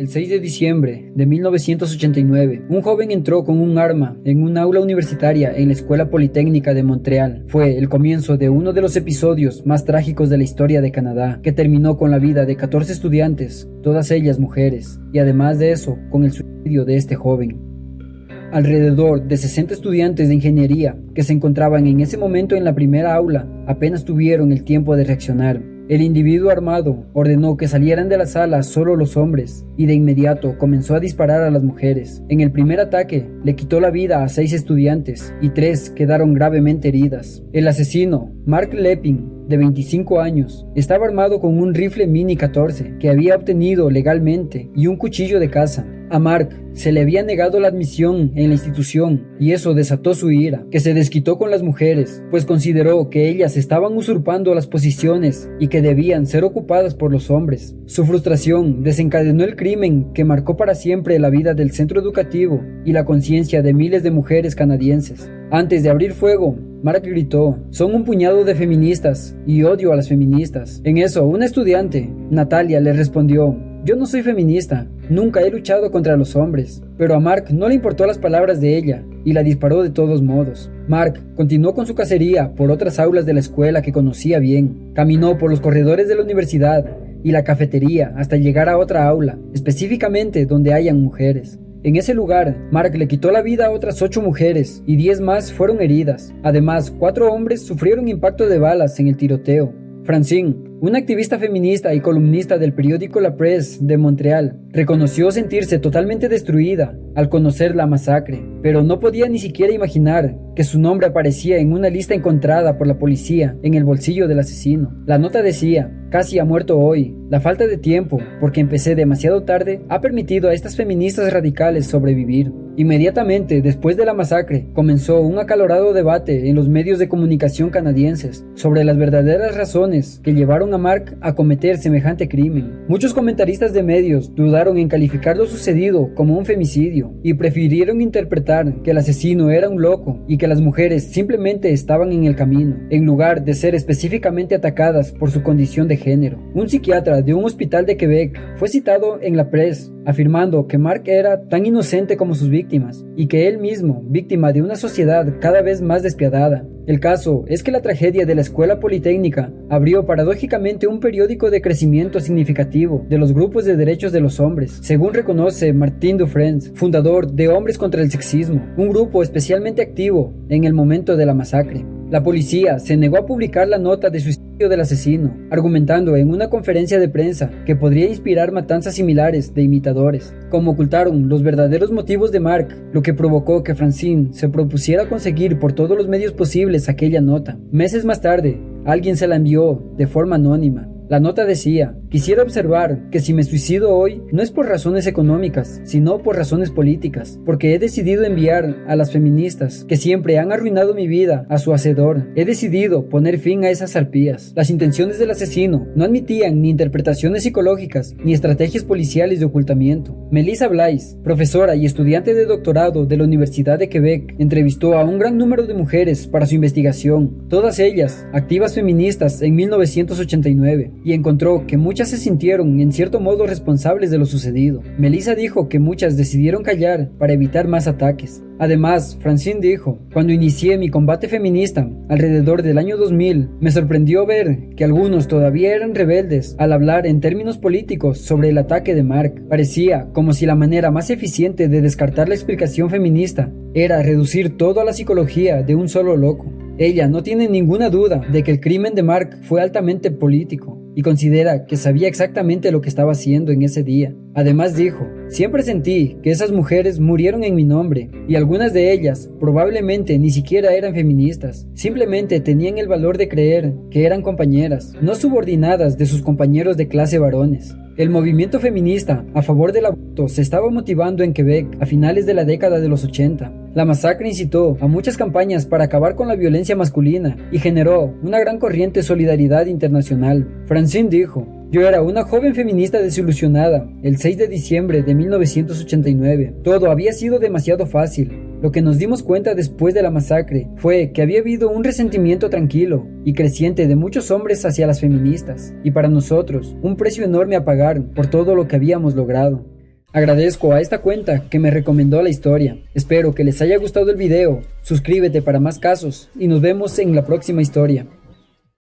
El 6 de diciembre de 1989, un joven entró con un arma en un aula universitaria en la Escuela Politécnica de Montreal. Fue el comienzo de uno de los episodios más trágicos de la historia de Canadá, que terminó con la vida de 14 estudiantes, todas ellas mujeres, y además de eso, con el suicidio de este joven. Alrededor de 60 estudiantes de ingeniería que se encontraban en ese momento en la primera aula apenas tuvieron el tiempo de reaccionar. El individuo armado ordenó que salieran de la sala solo los hombres y de inmediato comenzó a disparar a las mujeres. En el primer ataque le quitó la vida a 6 estudiantes y 3 quedaron gravemente heridas. El asesino, Mark Leping, de 25 años, estaba armado con un rifle Mini 14 que había obtenido legalmente y un cuchillo de caza. A Mark se le había negado la admisión en la institución y eso desató su ira, que se desquitó con las mujeres, pues consideró que ellas estaban usurpando las posiciones y que debían ser ocupadas por los hombres. Su frustración desencadenó el crimen que marcó para siempre la vida del centro educativo y la conciencia de miles de mujeres canadienses. Antes de abrir fuego, Mark gritó: "Son un puñado de feministas y odio a las feministas". En eso, una estudiante, Natalia, le respondió: "Yo no soy feminista, nunca he luchado contra los hombres". Pero a Mark no le importó las palabras de ella y la disparó de todos modos. Mark continuó con su cacería por otras aulas de la escuela que conocía bien. Caminó por los corredores de la universidad y la cafetería hasta llegar a otra aula, específicamente donde hayan mujeres. En ese lugar, Mark le quitó la vida a otras 8 mujeres y 10 más fueron heridas. Además, 4 hombres sufrieron impacto de balas en el tiroteo. Francine, una activista feminista y columnista del periódico La Presse de Montreal, reconoció sentirse totalmente destruida al conocer la masacre, pero no podía ni siquiera imaginar que su nombre aparecía en una lista encontrada por la policía en el bolsillo del asesino. La nota decía: "Casi ha muerto hoy. La falta de tiempo, porque empecé demasiado tarde, ha permitido a estas feministas radicales sobrevivir". Inmediatamente después de la masacre, comenzó un acalorado debate en los medios de comunicación canadienses sobre las verdaderas razones que llevaron a Mark a cometer semejante crimen. Muchos comentaristas de medios dudaron en calificar lo sucedido como un femicidio y prefirieron interpretar que el asesino era un loco y que las mujeres simplemente estaban en el camino, en lugar de ser específicamente atacadas por su condición de género. Un psiquiatra de un hospital de Quebec fue citado en la Presse afirmando que Mark era tan inocente como sus víctimas y que él mismo, víctima de una sociedad cada vez más despiadada. El caso es que la tragedia de la Escuela Politécnica abrió paradójicamente un periódico de crecimiento significativo de los grupos de derechos de los hombres, según reconoce Martin Dufresne, fundador de Hombres contra el Sexismo, un grupo especialmente activo en el momento de la masacre. La policía se negó a publicar la nota de suicidio del asesino, argumentando en una conferencia de prensa que podría inspirar matanzas similares de imitadores. Como ocultaron los verdaderos motivos de Mark, lo que provocó que Francine se propusiera conseguir por todos los medios posibles aquella nota. Meses más tarde, alguien se la envió de forma anónima. La nota decía: "Quisiera observar que si me suicido hoy no es por razones económicas, sino por razones políticas, porque he decidido enviar a las feministas que siempre han arruinado mi vida a su hacedor. He decidido poner fin a esas arpías". Las intenciones del asesino no admitían ni interpretaciones psicológicas ni estrategias policiales de ocultamiento. Melissa Blaise, profesora y estudiante de doctorado de la Universidad de Quebec, entrevistó a un gran número de mujeres para su investigación, todas ellas activas feministas en 1989. Y encontró que muchas se sintieron en cierto modo responsables de lo sucedido. Melissa dijo que muchas decidieron callar para evitar más ataques. Además, Francine dijo: "Cuando inicié mi combate feminista, alrededor del año 2000, me sorprendió ver que algunos todavía eran rebeldes al hablar en términos políticos sobre el ataque de Mark. Parecía como si la manera más eficiente de descartar la explicación feminista era reducir todo a la psicología de un solo loco". Ella no tiene ninguna duda de que el crimen de Mark fue altamente político y considera que sabía exactamente lo que estaba haciendo en ese día. Además dijo: "Siempre sentí que esas mujeres murieron en mi nombre y algunas de ellas probablemente ni siquiera eran feministas, simplemente tenían el valor de creer que eran compañeras, no subordinadas de sus compañeros de clase varones". El movimiento feminista a favor del aborto se estaba motivando en Quebec a finales de la década de los 80. La masacre incitó a muchas campañas para acabar con la violencia masculina y generó una gran corriente de solidaridad internacional. Francine dijo: "Yo era una joven feminista desilusionada el 6 de diciembre de 1989. Todo había sido demasiado fácil. Lo que nos dimos cuenta después de la masacre fue que había habido un resentimiento tranquilo y creciente de muchos hombres hacia las feministas, y para nosotros un precio enorme a pagar por todo lo que habíamos logrado". Agradezco a esta cuenta que me recomendó la historia. Espero que les haya gustado el video. Suscríbete para más casos y nos vemos en la próxima historia.